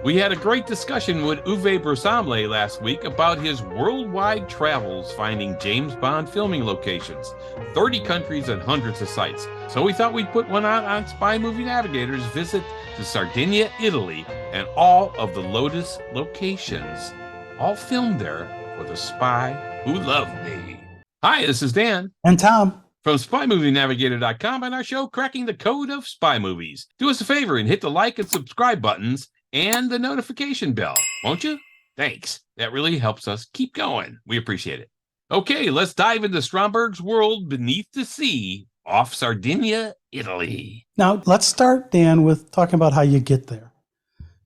We had a great discussion with Uwe Brosamle last week about his worldwide travels finding James Bond filming locations, 30 countries and hundreds of sites. So we thought we'd put one out on Spy Movie Navigator's visit to Sardinia, Italy, and all of the Lotus locations, all filmed there for the Spy Who Loved Me. Hi, this is Dan. And Tom. From SpyMovieNavigator.com and our show, Cracking the Code of Spy Movies. Do us a favor and hit the like and subscribe buttons and the notification bell, won't you? Thanks. That really helps us keep going. We appreciate it. Okay, let's dive into Stromberg's world beneath the sea off Sardinia, Italy. Now, let's start, Dan, with talking about how you get there.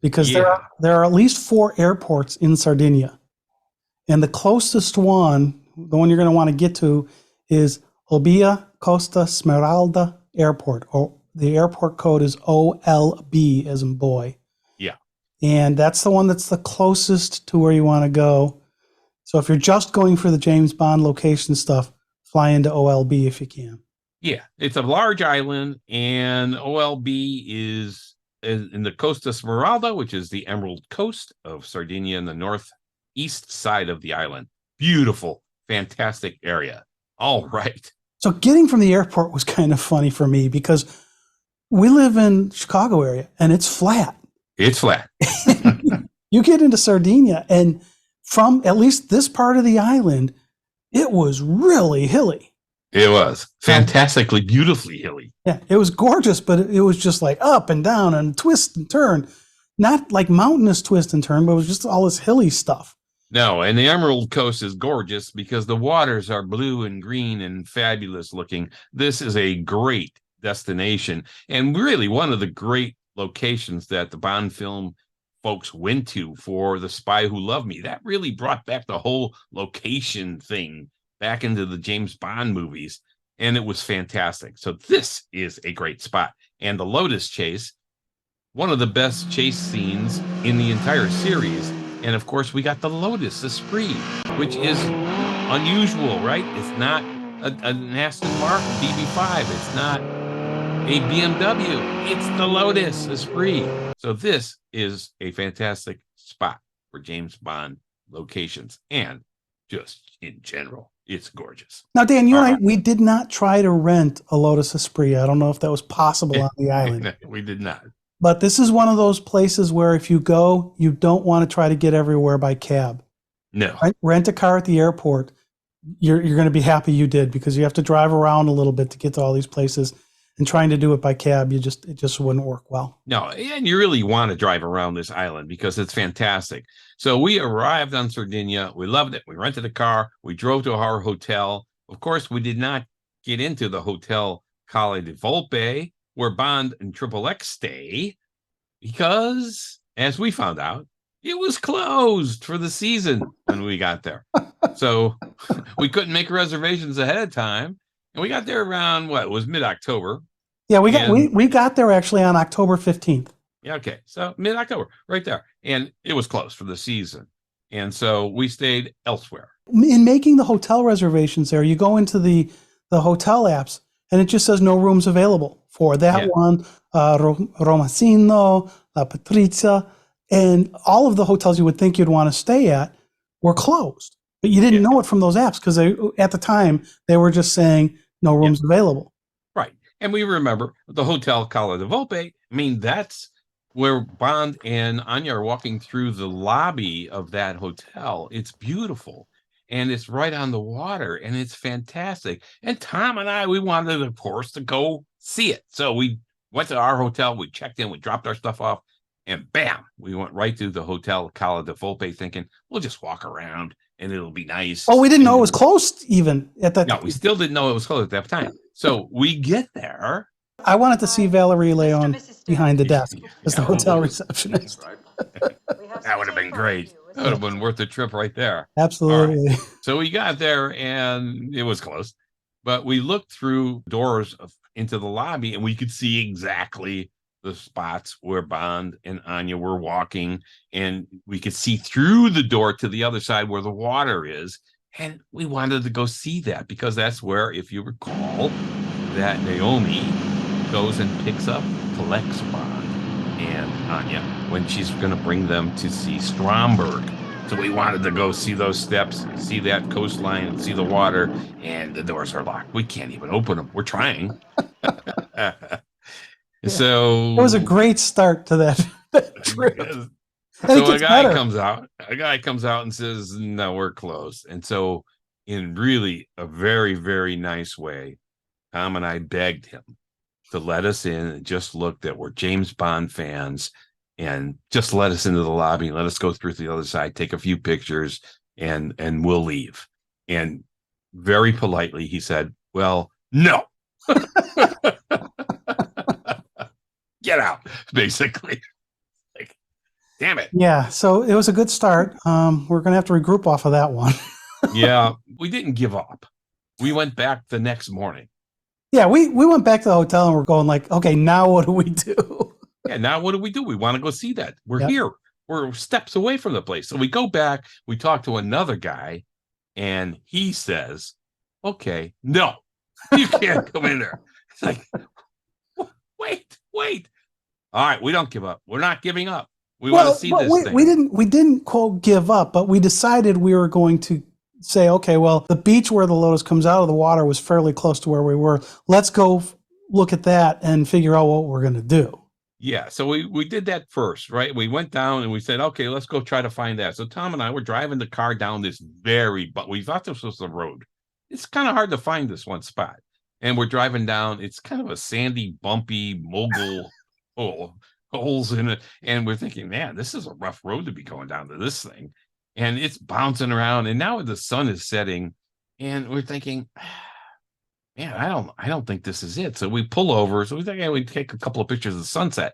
Because there are at least 4 airports in Sardinia. And the closest one, the one you're going to want to get to, is Olbia Costa Smeralda Airport. Or the airport code is OLB, as in boy. Yeah. And that's the one that's the closest to where you want to go. So if you're just going for the James Bond location stuff, fly into OLB if you can. Yeah, it's a large island, and OLB is in the Costa Smeralda, which is the Emerald Coast of Sardinia in the northeast side of the island. Beautiful, fantastic area. All right. So getting from the airport was kind of funny for me because we live in Chicago area, and it's flat. It's flat. You get into Sardinia, and from at least this part of the island, it was really hilly. It was fantastically, beautifully hilly. Yeah, it was gorgeous, but it was just like up and down and twist and turn. Not like mountainous twist and turn, but it was just all this hilly stuff. No, and the Emerald Coast is gorgeous because the waters are blue and green and fabulous looking. This is a great destination, and really one of the great locations that the Bond film folks went to for The Spy Who Loved Me. That really brought back the whole location thing back into the James Bond movies, and it was fantastic. So this is a great spot. And the Lotus chase, one of the best chase scenes in the entire series. And of course, we got the Lotus Esprit, which is unusual, right? It's not an Aston Martin DB5. It's not a BMW. It's the Lotus Esprit. So this is a fantastic spot for James Bond locations, and just in general, it's gorgeous. Now, Dan, you and I, we did not try to rent a Lotus Esprit. I don't know if that was possible on the island. We did not. But this is one of those places where if you go, you don't want to try to get everywhere by cab. No. Rent a car at the airport. You're going to be happy you did, because you have to drive around a little bit to get to all these places. And trying to do it by cab, it just wouldn't work well. No, and you really want to drive around this island because it's fantastic. So we arrived on Sardinia. We loved it. We rented a car. We drove to our hotel. Of course, we did not get into the Hotel Cala di Volpe, where Bond and Triple X stay, because, as we found out, it was closed for the season when we got there. So we couldn't make reservations ahead of time. And we got there around, what, it was mid-October. Yeah, we got there actually on October 15th. Yeah, okay. So mid-October, right there. And it was closed for the season. And so we stayed elsewhere. In making the hotel reservations there, you go into the hotel apps, and it just says no rooms available for that one, Romasino, La Patrizia, and all of the hotels you would think you'd want to stay at were closed. But you didn't know it from those apps because at the time they were just saying no rooms available. Right. And we remember the Hotel Cala di Volpe. I mean, that's where Bond and Anya are walking through the lobby of that hotel. It's beautiful. And it's right on the water, and it's fantastic. And Tom and I, we wanted, of course, to go see it. So we went to our hotel, we checked in, we dropped our stuff off, and bam, we went right to the Hotel Cala di Volpe thinking, we'll just walk around and it'll be nice. Oh, we didn't know it was closed even at that time. No, we still didn't know it was closed at that time. So we get there. I wanted to see Valerie Leon behind the desk as the hotel receptionist. That would have been great. That would have been worth the trip right there. Absolutely. Right. So we got there and it was closed, but we looked through doors into the lobby and we could see exactly the spots where Bond and Anya were walking, and we could see through the door to the other side where the water is. And we wanted to go see that because that's where, if you recall, that Naomi goes and collects Bond and Anya when she's going to bring them to see Stromberg. So we wanted to go see those steps, see that coastline, and see the water. And the doors are locked. We can't even open them. We're trying. Yeah. It was a So, great start to that trip. And it so a gets guy better. comes out. A guy comes out and says, "No, we're closed." And so, in really a very, very nice way, Tom and I begged him to let us in and just look that we're James Bond fans and just let us into the lobby, let us go through to the other side, take a few pictures, and we'll leave. And very politely he said, "Well, no." Get out, basically. Like, damn it. Yeah, so it was a good start. We're going to have to regroup off of that one. Yeah, we didn't give up. We went back the next morning. Yeah, we went back to the hotel and we're going like, okay, now what do we do? Yeah, now what do? We want to go see that. We're Yep. here. We're steps away from the place. So we go back, we talk to another guy, and he says, "Okay, no, you can't come in there." It's like, wait. All right, we don't give up. We're not giving up. We want to see But this thing. we didn't quote give up, but we decided we were going to say, okay, well, the beach where the Lotus comes out of the water was fairly close to where we were. Let's go look at that and figure out what we're going to do. Yeah, so we did that first, right? We went down and we said, okay, let's go try to find that. So Tom and I were driving the car down this but we thought this was the road. It's kind of hard to find this one spot. And we're driving down, it's kind of a sandy, bumpy, mogul holes in it. And we're thinking, man, this is a rough road to be going down to this thing. And it's bouncing around. And now the sun is setting, and we're thinking, man, I don't think this is it. So we pull over. So we think, hey, we take a couple of pictures of the sunset,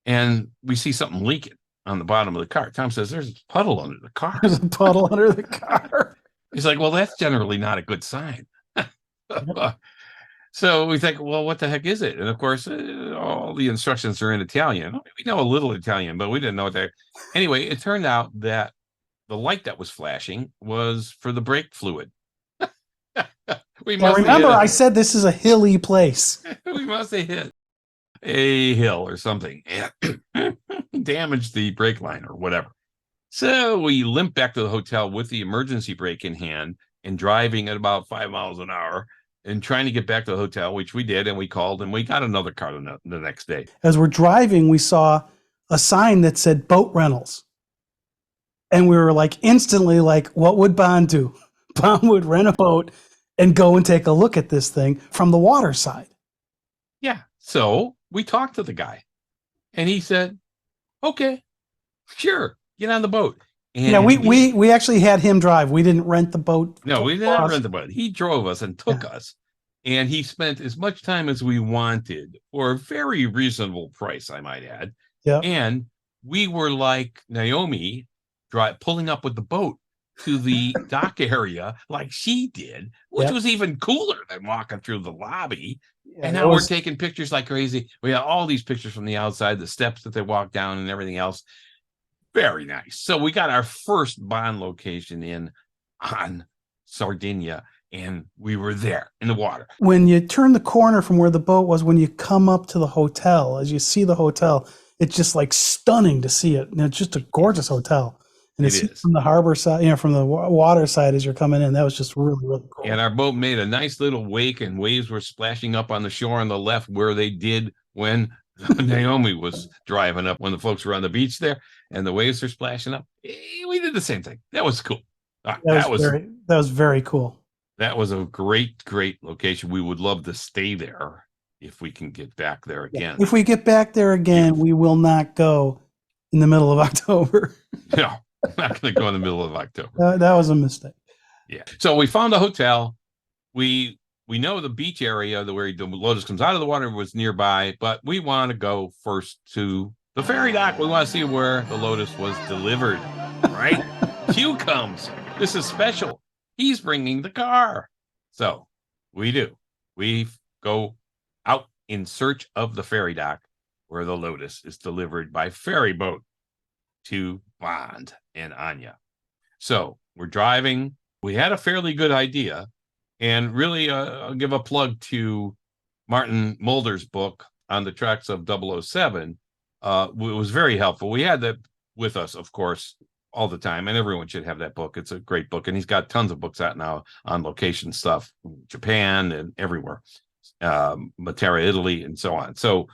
and we see something leaking on the bottom of the car. Tom says, "There's a puddle under the car." There's a puddle under the car. He's like, "Well, that's generally not a good sign." So we think, well, what the heck is it? And of course, all the instructions are in Italian. We know a little Italian, but we didn't know what they. Anyway, it turned out that the light that was flashing was for the brake fluid. Now, remember, I said this is a hilly place. We must have hit a hill or something and damaged the brake line or whatever. So we limped back to the hotel with the emergency brake in hand and driving at about 5 miles an hour and trying to get back to the hotel, which we did. And we called and we got another car the next day. As we're driving, we saw a sign that said boat rentals. And we were like instantly like, what would Bond do? Bond would rent a boat and go and take a look at this thing from the water side. Yeah. So we talked to the guy and he said, okay, sure, get on the boat. And yeah, we actually had him drive. We didn't rent the boat. No, we didn't rent the boat. He drove us and took us. And he spent as much time as we wanted for a very reasonable price, I might add. Yeah. And we were like Naomi pulling up with the boat to the dock area like she did, which was even cooler than walking through the lobby. Yeah, and now we're taking pictures like crazy. We have all these pictures from the outside, the steps that they walk down and everything else. Very nice. So we got our first Bond location on Sardinia, and we were there in the water. When you turn the corner from where the boat was, when you come up to the hotel, as you see the hotel, it's just like stunning to see it. And it's just a gorgeous hotel. And it's from the harbor side, from the water side as you're coming in. That was just really, really cool. And our boat made a nice little wake, and waves were splashing up on the shore on the left where they did when Naomi was driving up, when the folks were on the beach there, and the waves were splashing up. We did the same thing. That was cool. That was very cool. That was a great location. We would love to stay there if we can get back there again. If we get back there again, we will not go in the middle of October. No, I'm not going to go in the middle of October. That was a mistake. Yeah. So we found a hotel. We know the beach area where the Lotus comes out of the water was nearby, but we want to go first to the ferry dock. We want to see where the Lotus was delivered, right? Q comes. This is special. He's bringing the car. So we do. We go out in search of the ferry dock where the Lotus is delivered by ferry boat to Bond and Anya. So we're driving. We had a fairly good idea. And really, I'll give a plug to Martin Mulder's book on the tracks of 007. it was very helpful. We had that with us, of course, all the time, and everyone should have that book. It's a great book, and he's got tons of books out now on location stuff, Japan and everywhere, Matera, Italy, and so on. So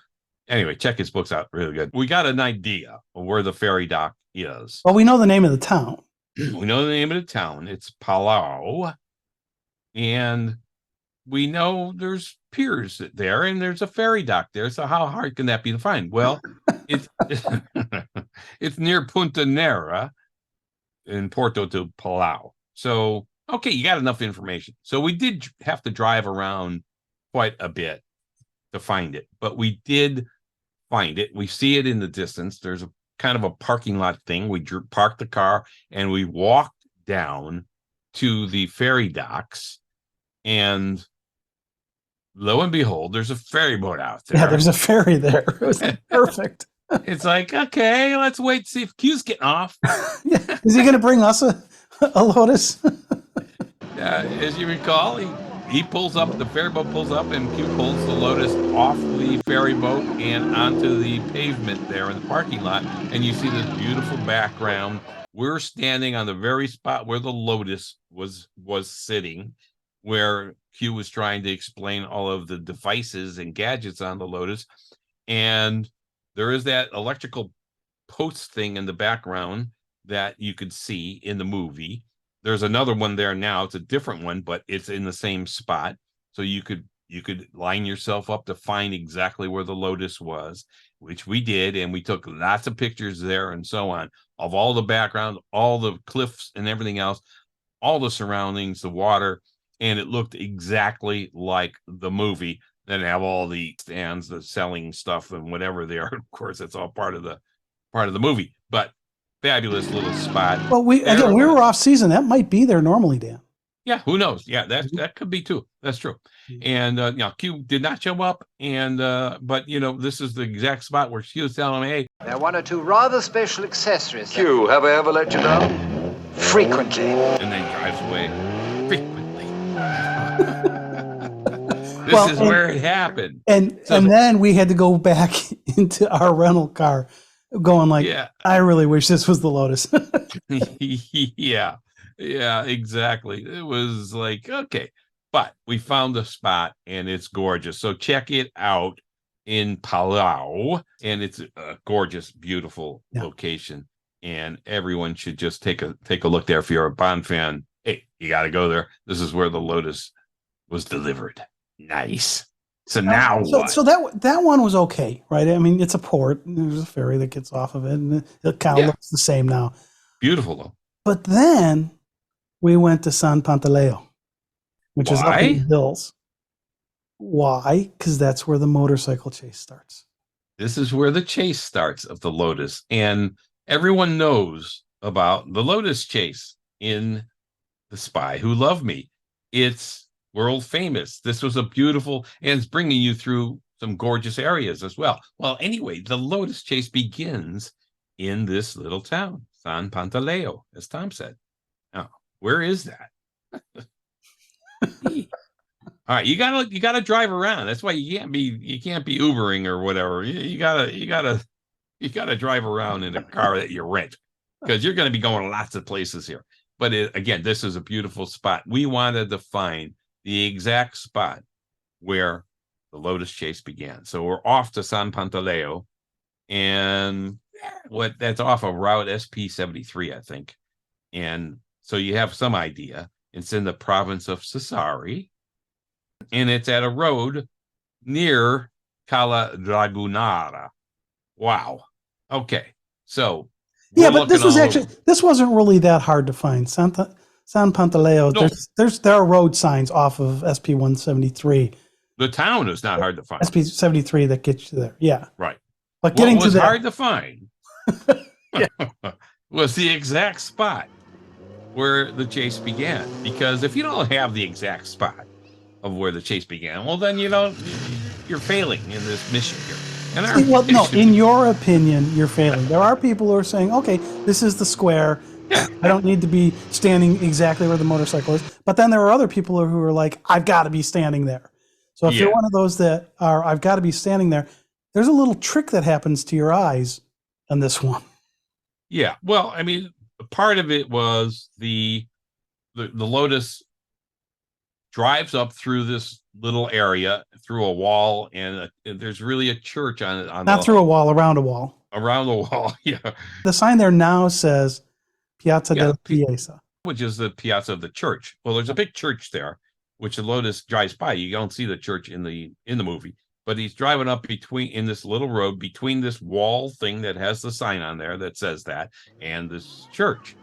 anyway, check his books out. Really good. We got an idea of where the ferry dock is. Well, we know the name of the town. We know the name of the town. It's Palau. And we know there's piers there and there's a ferry dock there. So how hard can that be to find? Well, it's it's near Punta Nera in Porto to Palau. So, okay, you got enough information. So we did have to drive around quite a bit to find it, but we did find it. We see it in the distance. There's a kind of a parking lot thing. We parked the car and we walked down to the ferry docks, and lo and behold, there's a ferry boat out there. Yeah, there's a ferry there. It was perfect. It's like, okay, let's wait, see if Q's getting off. Yeah. Is he going to bring us a Lotus? As you recall, he pulls up, the ferry boat pulls up, and Q pulls the Lotus off the ferry boat and onto the pavement there in the parking lot. And you see this beautiful background. We're standing on the very spot where the Lotus was sitting, where Q was trying to explain all of the devices and gadgets on the Lotus. And there is that electrical post thing in the background that you could see in the movie. There's another one there now. It's a different one, but it's in the same spot. So you could line yourself up to find exactly where the Lotus was, which we did. And we took lots of pictures there and so on of all the background, all the cliffs and everything else, all the surroundings, the water. And it looked exactly like the movie. Then have all the stands, the selling stuff and whatever they are. Of course, that's all part of the movie, but fabulous little spot. Well, we were off season. That might be there normally, Dan. Yeah, who knows? Yeah, that could be too. That's true. And Q did not show up, and but this is the exact spot where Q was telling me, hey, there are one or two rather special accessories. Q, have I ever let you down? Frequently. And then drives away frequently. This is where it happened. And then we had to go back into our rental car going like, yeah. I really wish this was the Lotus. Yeah, exactly. It was like, okay, but we found the spot and it's gorgeous. So check it out in Palau, and it's a gorgeous, beautiful location. And everyone should just take a look there. If you're a Bond fan, hey, you got to go there. This is where the Lotus was delivered. Nice. So now what? So that one was okay, right? I mean, it's a port. There's a ferry that gets off of it, and it kind of looks the same now. Beautiful though. But then we went to San Pantaleo, which is up in the hills. Why? Because that's where the motorcycle chase starts. This is where the chase starts of the Lotus, and everyone knows about the Lotus chase in The Spy Who Loved Me. It's world famous. This was a beautiful, and it's bringing you through some gorgeous areas as well. Well, anyway, the Lotus chase begins in this little town, San Pantaleo, as Tom said. Now, where is that? All right, you gotta drive around. That's why you can't be Ubering or whatever. You gotta drive around in a car that you rent, because you're going to be going lots of places here. But again, this is a beautiful spot. We wanted to find the exact spot where the Lotus chase began. So we're off to San Pantaleo, and that's off of Route SP-73, I think. And so you have some idea. It's in the province of Sassari, and it's at a road near Cala Dragunara. Wow. Okay. So but this wasn't really that hard to find. San Pantaleo, no. There are road signs off of SP-173. The town is not hard to find. SP-73 that gets you there. Yeah. Right. But getting to there hard to find was the exact spot where the chase began. Because if you don't have the exact spot of where the chase began, well, then you're failing in this mission here. In your opinion, you're failing. There are people who are saying, okay, this is the square. I don't need to be standing exactly where the motorcycle is. But then there are other people who are like, I've got to be standing there. So if you're one of those that are, I've got to be standing there, there's a little trick that happens to your eyes on this one. Yeah. Well, I mean, part of it was the Lotus drives up through this little area, through a wall, and there's really a church on it. Not through a wall, around a wall. Around the wall, yeah. The sign there now says Piazza della Chiesa, which is the piazza of the church. Well, there's a big church there, which the Lotus drives by. You don't see the church in the movie, but he's driving up in this little road between this wall thing that has the sign on there that says that and this church.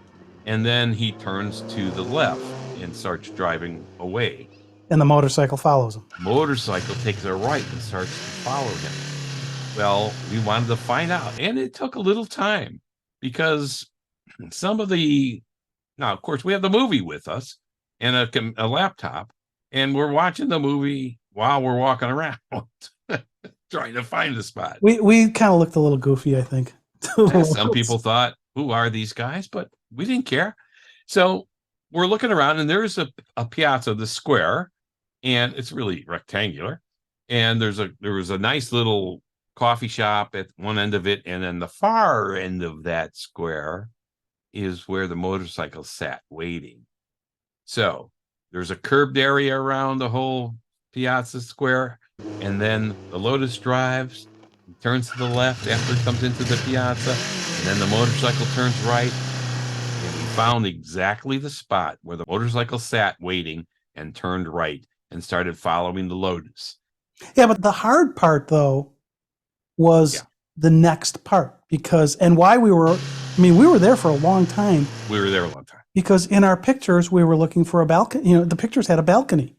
And then he turns to the left and starts driving away. And the motorcycle follows him. Motorcycle takes a right and starts to follow him. Well, we wanted to find out, and it took a little time because some of the now, of course, we have the movie with us and a laptop, and we're watching the movie while we're walking around trying to find the spot. We kind of looked a little goofy, I think. Some people thought, who are these guys? But we didn't care. So we're looking around, and there's a piazza, the square, and it's really rectangular. And there was a nice little coffee shop at one end of it, and then the far end of that square is where the motorcycle sat waiting. So there's a curbed area around the whole piazza square, and then the Lotus drives, turns to the left after it comes into the piazza, and then the motorcycle turns right, and we found exactly the spot where the motorcycle sat waiting and turned right and started following the Lotus. Yeah, but the hard part, though, was the next part, and why we were there for a long time. We were there a long time. Because in our pictures, we were looking for a balcony. The pictures had a balcony.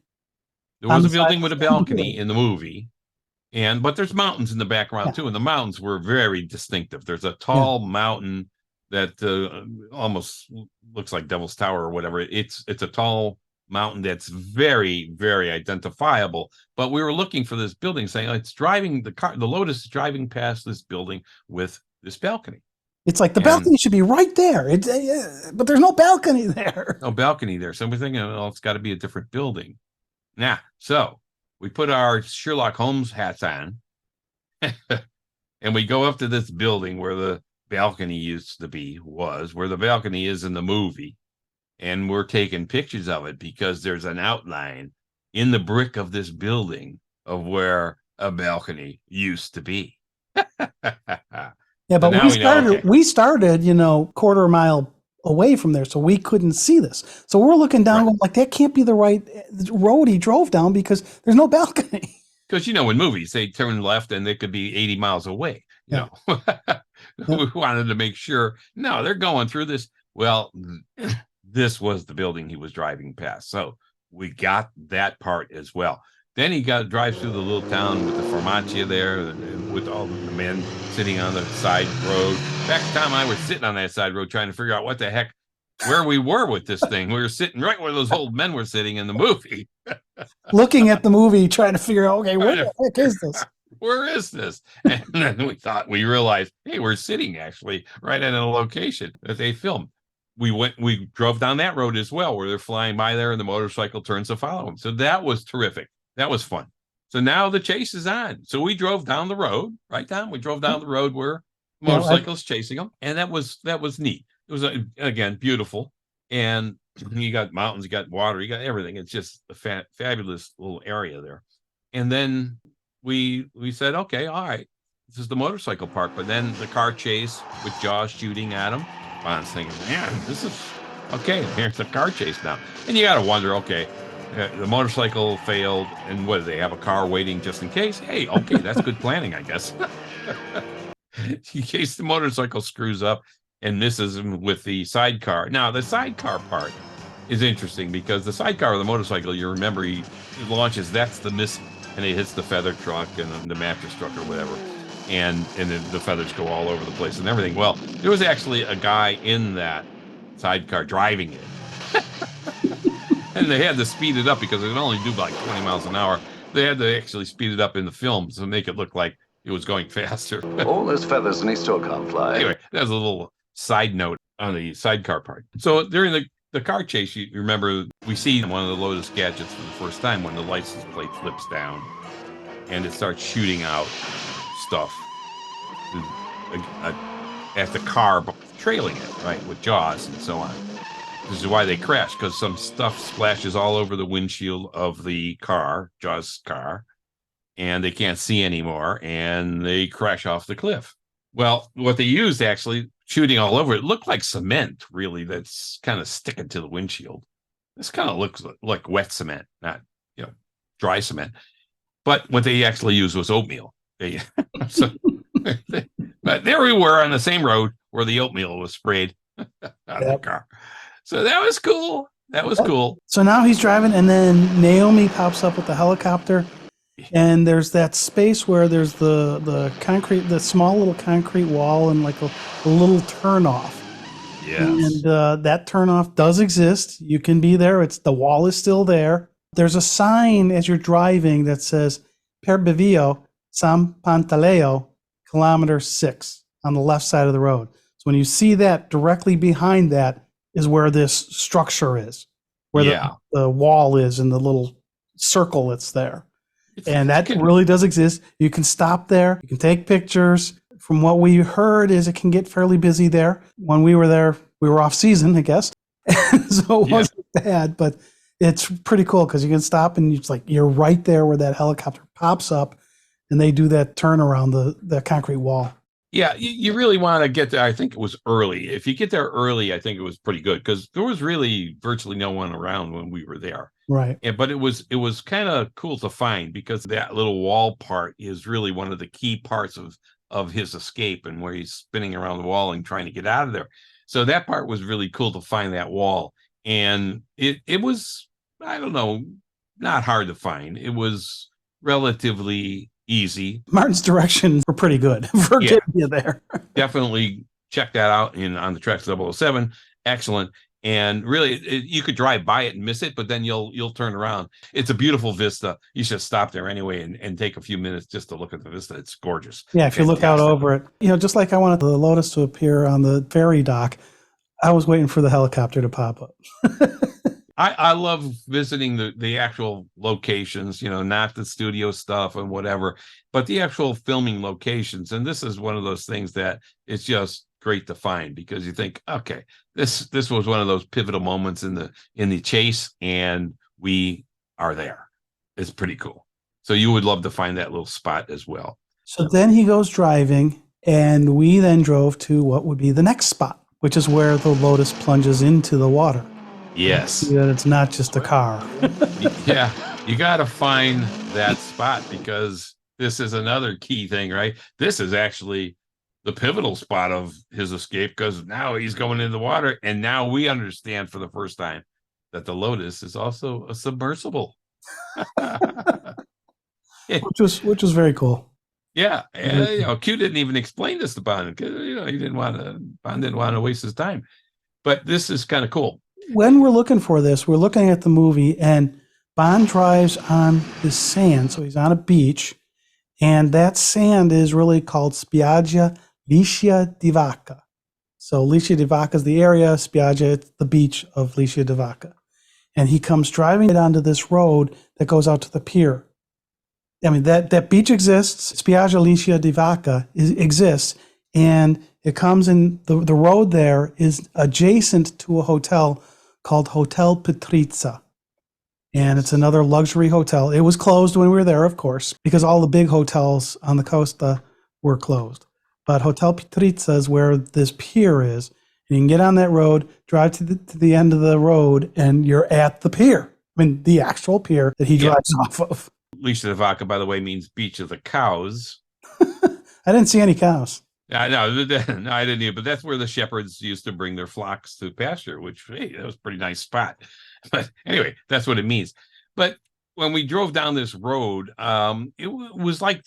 There was a building with a balcony in the movie, but there's mountains in the background too, and the mountains were very distinctive. There's a tall mountain that almost looks like Devil's Tower or whatever. It's a tall mountain that's very, very identifiable. But we were looking for this building, saying the Lotus is driving past this building with this balcony. It's like the balcony should be right there. But there's no balcony there. No balcony there. So we're thinking, it's got to be a different building. So we put our Sherlock Holmes hats on, and we go up to this building where the balcony used to be, where the balcony is in the movie. And we're taking pictures of it because there's an outline in the brick of this building of where a balcony used to be. Yeah, but we started, quarter mile away from there, so we couldn't see this. So we're looking down, going like, that can't be the right road he drove down because there's no balcony. Because, in movies, they turn left and they could be 80 miles away. We wanted to make sure, no, they're going through this. Well, this was the building he was driving past. So we got that part as well. Then he drives through the little town with the farmacia there, and with all the men sitting on the side road. Back Tom and I were sitting on that side road trying to figure out what the heck, where we were with this thing. We were sitting right where those old men were sitting in the movie. Looking at the movie, trying to figure out, okay, where the heck is this? Where is this? And then we realized, hey, we're sitting actually right at a location that they filmed. We drove down that road as well, where they're flying by there and the motorcycle turns to follow them. So that was terrific. That was fun. So now the chase is on. So we drove down the road, right, Tom? We drove down the road where motorcycles chasing them. And that was neat. It was, again, beautiful. And you got mountains, you got water, you got everything. It's just a fabulous little area there. And then we said, okay, all right, this is the motorcycle part. But then the car chase with Jaws shooting at him. Bond's thinking, man, this is okay. Here's the car chase now. And you got to wonder, okay, the motorcycle failed. And what, do they have a car waiting just in case? Hey, okay, that's good planning, I guess. In case the motorcycle screws up and misses him with the sidecar. Now, the sidecar part is interesting because the sidecar of the motorcycle, you remember, he launches, that's the miss, and it hits the feather truck and the mattress truck or whatever. And then the feathers go all over the place and everything. Well, there was actually a guy in that sidecar driving it. And they had to speed it up because it could only do like 20 miles an hour. They had to actually speed it up in the film to make it look like it was going faster. All those feathers and he still can't fly. Anyway, that's a little side note on the sidecar part. So during the car chase, you remember we see one of the Lotus gadgets for the first time when the license plate flips down and it starts shooting out stuff at the car, trailing it, right, with Jaws and so on. This is why they crash, because some stuff splashes all over the windshield of the car, Jaws' car, and they can't see anymore, and they crash off the cliff. Well, what they used actually, shooting all over it, looked like cement, really, that's kind of sticking to the windshield. This kind of looks like wet cement, not, dry cement. But what they actually used was oatmeal. So, but there we were on the same road where the oatmeal was sprayed on the car. So that was cool. That was cool. So now he's driving, and then Naomi pops up with the helicopter, and there's that space where there's the concrete, the small little concrete wall, and like a little turnoff. Yes. And that turnoff does exist. You can be there. The wall is still there. There's a sign as you're driving that says Per Bivio San Pantaleo, kilometer 6 on the left side of the road. So when you see that, directly behind that is where this structure is, where the wall is and the little circle that's there. And that really does exist. You can stop there. You can take pictures. From what we heard is it can get fairly busy there. When we were there, we were off season, I guess. So it wasn't bad, but it's pretty cool because you can stop and you're right there where that helicopter pops up, and they do that turn around the concrete wall. Yeah, you really want to get there. I think it was early. If you get there early, I think it was pretty good because there was really virtually no one around when we were there. Right. But it was kind of cool to find because that little wall part is really one of the key parts of his escape, and where he's spinning around the wall and trying to get out of there. So that part was really cool to find that wall. And it was, I don't know, not hard to find. It was relatively easy. Martin's directions were pretty good for getting you there. Definitely check that out on the Tracks 007. Excellent. And really, you could drive by it and miss it, but then you'll turn around. It's a beautiful vista. You should stop there anyway and take a few minutes just to look at the vista. It's gorgeous. Yeah, if you look out over it, just like I wanted the Lotus to appear on the ferry dock, I was waiting for the helicopter to pop up. I love visiting the actual locations, not the studio stuff and whatever, but the actual filming locations. And this is one of those things that it's just great to find because you think, okay, this was one of those pivotal moments in the chase, and we are there. It's pretty cool. So you would love to find that little spot as well. So then he goes driving, and we then drove to what would be the next spot, which is where the Lotus plunges into the water. Yes. That it's not just a car. Yeah, you got to find that spot because this is another key thing, right? This is actually the pivotal spot of his escape because now he's going into the water, and now we understand for the first time that the Lotus is also a submersible. which was very cool. Yeah, Q didn't even explain this to Bond because Bond didn't want to waste his time. But this is kind of cool. When we're looking for this, we're looking at the movie, and Bond drives on the sand. So he's on a beach, and that sand is really called Spiaggia Licia di Vaca. So Licia di Vaca is the area, Spiaggia, it's the beach of Licia di Vaca. And he comes driving it onto this road that goes out to the pier. I mean, that beach exists, Spiaggia Licia di Vaca exists, and it comes in, the road there is adjacent to a hotel called Hotel Patrizia. And it's another luxury hotel. It was closed when we were there, of course, because all the big hotels on the costa were closed. But Hotel Patrizia is where this pier is. And you can get on that road, drive to the end of the road, and you're at the pier. I mean, the actual pier that he drives off of. Licia di Vaca, by the way, means beach of the cows. I didn't see any cows. No, I didn't either, but that's where the shepherds used to bring their flocks to pasture, which, hey, that was a pretty nice spot. But anyway, that's what it means. But when we drove down this road, it was like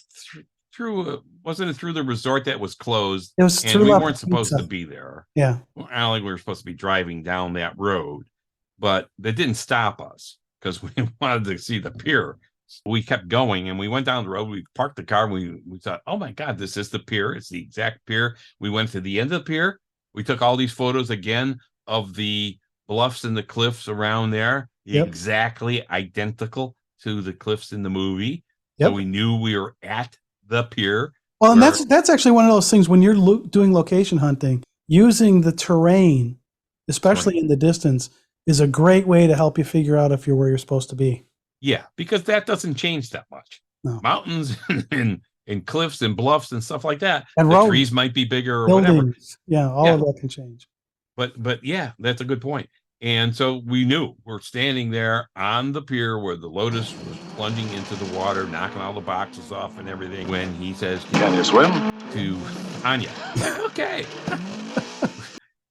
wasn't it through the resort that was closed? It was and through we La weren't supposed Pizza. to be there. Yeah. I don't think we were supposed to be driving down that road, but that didn't stop us because we wanted to see the pier. We kept going and we went down the road. We parked the car. And we thought, oh my God, this is the pier. It's the exact pier. We went to the end of the pier. We took all these photos again of the bluffs and the cliffs around there, exactly identical to the cliffs in the movie. So we knew we were at the pier. Well, and where- that's actually one of those things when you're doing location hunting, using the terrain, especially in the distance, is a great way to help you figure out if you're where you're supposed to be. Yeah, because that doesn't change that much. No. Mountains and cliffs and bluffs and stuff like that. And the roads, trees might be bigger or whatever. Buildings, all of that can change. But yeah, that's a good point. And so we knew we're standing there on the pier where the Lotus was plunging into the water, knocking all the boxes off and everything. When he says, Can you swim? to Anya, okay.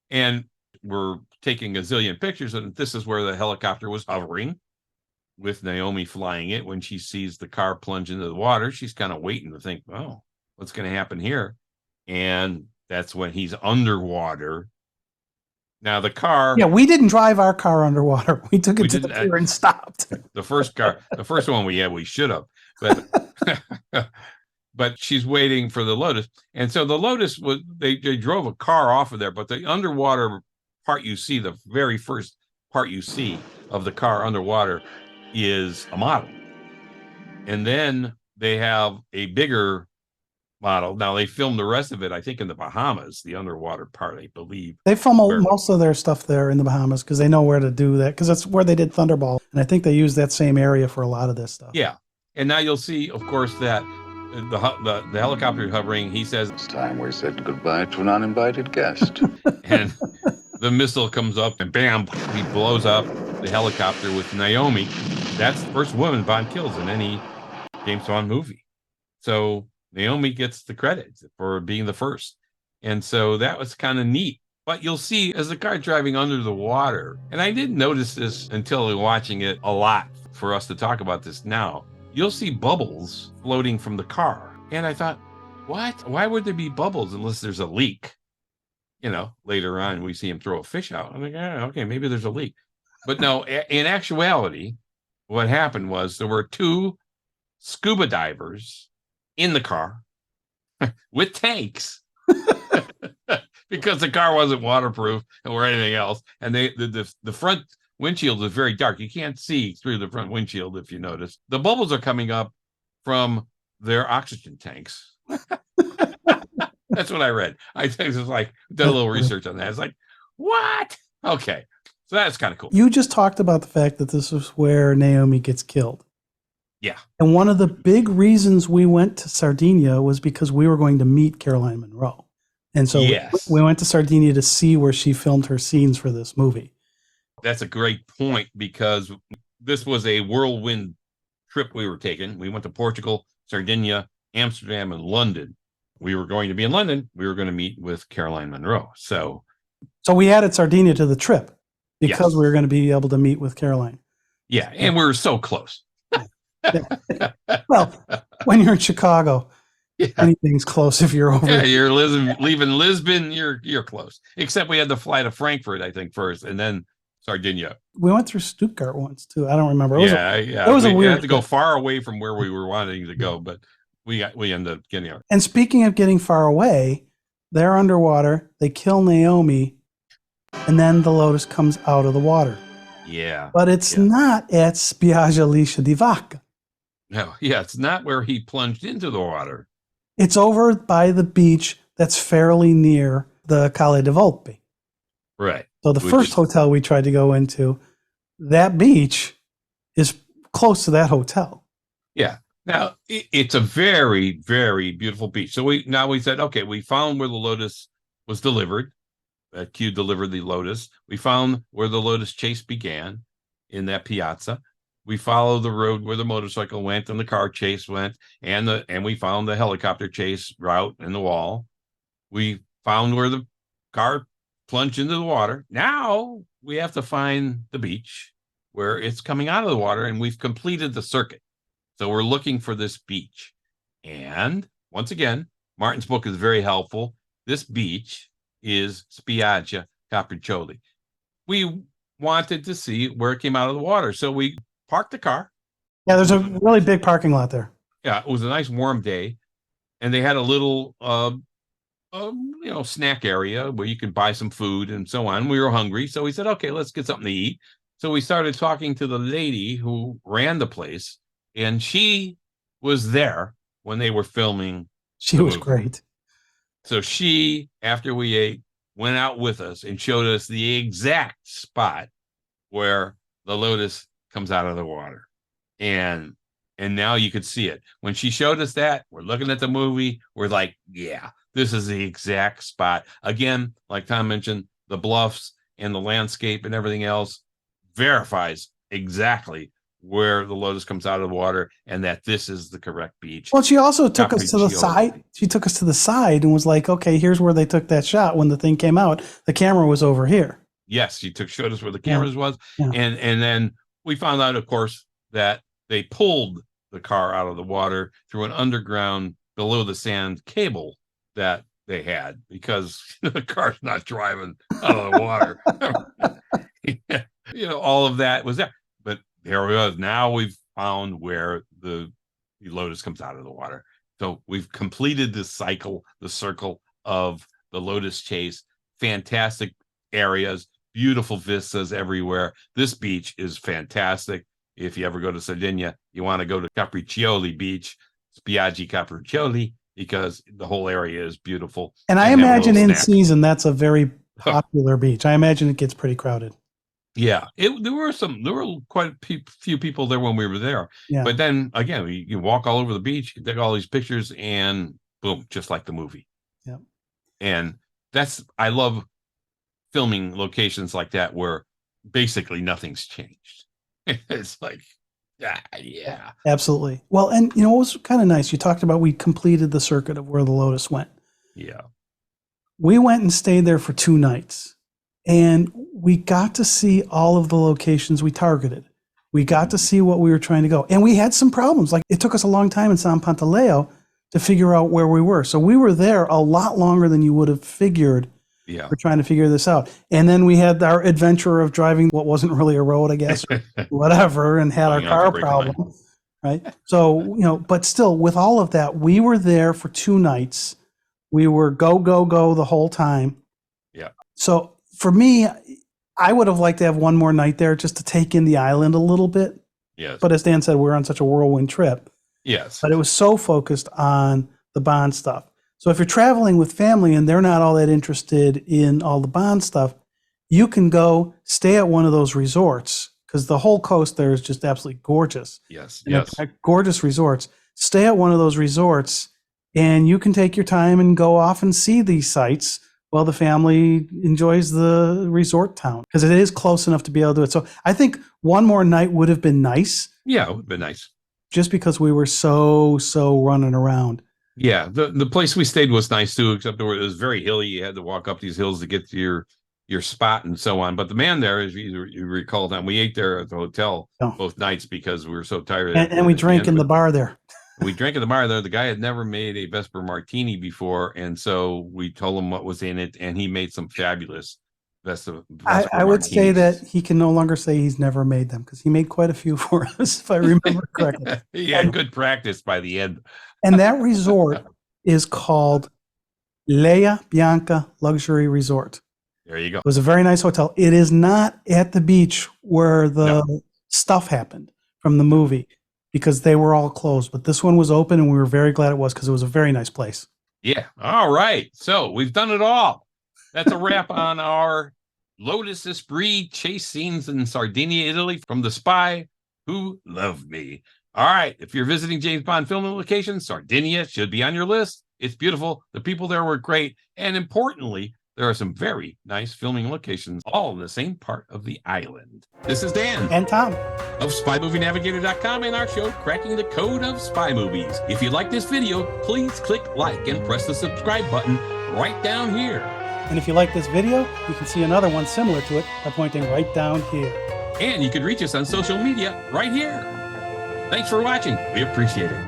And we're taking a zillion pictures, and this is where the helicopter was hovering with Naomi flying it. When she sees the car plunge into the water, she's kind of waiting to think, oh, what's going to happen here? And that's when he's underwater. Now the car. Yeah, we didn't drive our car underwater. We took it to the didn't, pier and stopped. The first one we should have, but but she's waiting for the Lotus. And so the Lotus they drove a car off of there, but the underwater part you see, the very first part you see of the car underwater is a model. And then they have a bigger model. Now they filmed the rest of it, I think, in the Bahamas, the underwater part, I believe. They film most of their stuff there in the Bahamas because they know where to do that, because that's where they did Thunderball. And I think they use that same area for a lot of this stuff. Yeah. And now you'll see, of course, that the helicopter hovering, he says, It's time we said goodbye to an uninvited guest. and the missile comes up and bam, he blows up the helicopter with Naomi. That's the first woman Bond kills in any James Bond movie. So Naomi gets the credit for being the first. And so that was kind of neat. But you'll see as the car driving under the water, and I didn't notice this until watching it a lot for us to talk about this now, you'll see bubbles floating from the car. And I thought, what? Why would there be bubbles unless there's a leak? Later on, we see him throw a fish out. I'm like, okay, maybe there's a leak. But no, in actuality, what happened was there were two scuba divers in the car with tanks because the car wasn't waterproof or anything else. And the front windshield is very dark. You can't see through the front windshield, if you notice. The bubbles are coming up from their oxygen tanks. That's what I read. I was like, did a little research on that. It's like, what? Okay. So that's kind of cool. You just talked about the fact that this is where Naomi gets killed. Yeah. And one of the big reasons we went to Sardinia was because we were going to meet Caroline Munro. And so we went to Sardinia to see where she filmed her scenes for this movie. That's a great point, because this was a whirlwind trip we were taking. We went to Portugal, Sardinia, Amsterdam, and London. We were going to be in London. We were going to meet with Caroline Munro. So we added Sardinia to the trip because we were going to be able to meet with Caroline. Yeah, and we were so close. Yeah. Well, when you're in Chicago, anything's close if you're over. Yeah, you're leaving Lisbon, you're close. Except we had to fly to Frankfurt, I think, first, and then Sardinia. We went through Stuttgart once too. I don't remember. It was a weird. Had to go far away from where we were wanting to go, but we ended up getting there. And speaking of getting far away, they're underwater. They kill Naomi, and then the Lotus comes out of the water. Yeah, but it's not at Spiaggia Liscia di Vacca. No, it's not where he plunged into the water. It's over by the beach that's fairly near the Calle de Volpi. Right. So the first hotel we tried to go into, that beach is close to that hotel. Yeah. Now, it's a very, very beautiful beach. So we said, okay, we found where the Lotus was delivered. Q delivered the Lotus. We found where the Lotus chase began in that piazza. We followed the road where the motorcycle went and the car chase went, and we found the helicopter chase route in the wall. We found where the car plunged into the water. Now we have to find the beach where it's coming out of the water, and we've completed the circuit. So we're looking for this beach. And once again, Martin's book is very helpful. This beach is Spiaggia Capriccioli. We wanted to see where it came out of the water. So we parked the car. Yeah, there's a really big parking lot there. Yeah, it was a nice warm day. And they had a little snack area where you could buy some food and so on. We were hungry. So we said, okay, let's get something to eat. So we started talking to the lady who ran the place. And she was there when they were filming She the was movie. great. So she, after we ate, went out with us and showed us the exact spot where the Lotus comes out of the water. And now you could see it. When she showed us that, we're looking at the movie, we're like, yeah, this is the exact spot. Again, like Tom mentioned, the bluffs and the landscape and everything else verifies exactly where the Lotus comes out of the water and that this is the correct beach. Well, she also took us to the Capriccioli. side. She took us to the side and was like, okay, here's where they took that shot. When the thing came out, the camera was over here. Yes, she showed us where the cameras was. Yeah. And then we found out, of course, that they pulled the car out of the water through an underground below the sand cable that they had, because the car's not driving out of the water. All of that was there. But there we go. Now we've found where the Lotus comes out of the water. So we've completed the circle of the Lotus chase. Fantastic areas, beautiful vistas everywhere. This beach is fantastic. If you ever go to Sardinia, you want to go to Capriccioli Beach, Spiaggi Capriccioli, because the whole area is beautiful. And I imagine in season, that's a very popular beach. I imagine it gets pretty crowded. Yeah, there were quite a few people there when we were there. Yeah. But then again, you walk all over the beach, you take all these pictures, and boom, just like the movie. Yeah. And I love filming locations like that where basically nothing's changed. It's like, yeah. Absolutely. Well, and what was kind of nice, you talked about we completed the circuit of where the Lotus went. Yeah. We went and stayed there for 2 nights, and we got to see all of the locations we targeted. We got to see what we were trying to go. And we had some problems. Like, it took us a long time in San Pantaleo to figure out where we were. So we were there a lot longer than you would have figured. Yeah. We're trying to figure this out. And then we had our adventure of driving what wasn't really a road, I guess, or whatever, and had our car problem. Right. So, but still, with all of that, we were there for 2 nights. We were go the whole time. Yeah. So for me, I would have liked to have one more night there just to take in the island a little bit. Yes. But as Dan said, we were on such a whirlwind trip. Yes. But it was so focused on the Bond stuff. So if you're traveling with family and they're not all that interested in all the Bond stuff, you can go stay at one of those resorts, because the whole coast there is just absolutely gorgeous. Yes. And Yes. Gorgeous resorts. Stay at one of those resorts and you can take your time and go off and see these sites while the family enjoys the resort town, because it is close enough to be able to do it. So I think one more night would have been nice. Yeah, it would have been nice. Just because we were so running around. Yeah, the place we stayed was nice too, except it was very hilly. You had to walk up these hills to get to your spot and so on. But the man there, as you recall, that we ate there at the hotel both nights because we were so tired. And we drank in the bar there. We drank in the bar there. The guy had never made a Vesper Martini before, and so we told him what was in it, and he made some fabulous Vesper I would say that he can no longer say he's never made them, because he made quite a few for us, if I remember correctly. He had good practice by the end. And that resort is called Leia Bianca Luxury Resort. There you go. It was a very nice hotel. It is not at the beach where the stuff happened from the movie, because they were all closed. But this one was open, and we were very glad it was, because it was a very nice place. Yeah. All right. So we've done it all. That's a wrap on our Lotus Esprit chase scenes in Sardinia, Italy, from The Spy Who Loved Me. All right. If you're visiting James Bond filming locations, Sardinia should be on your list. It's beautiful. The people there were great. And importantly, there are some very nice filming locations, all in the same part of the island. This is Dan. And Tom. Of SpyMovieNavigator.com and our show, Cracking the Code of Spy Movies. If you like this video, please click like and press the subscribe button right down here. And if you like this video, you can see another one similar to it by pointing right down here. And you can reach us on social media right here. Thanks for watching. We appreciate it.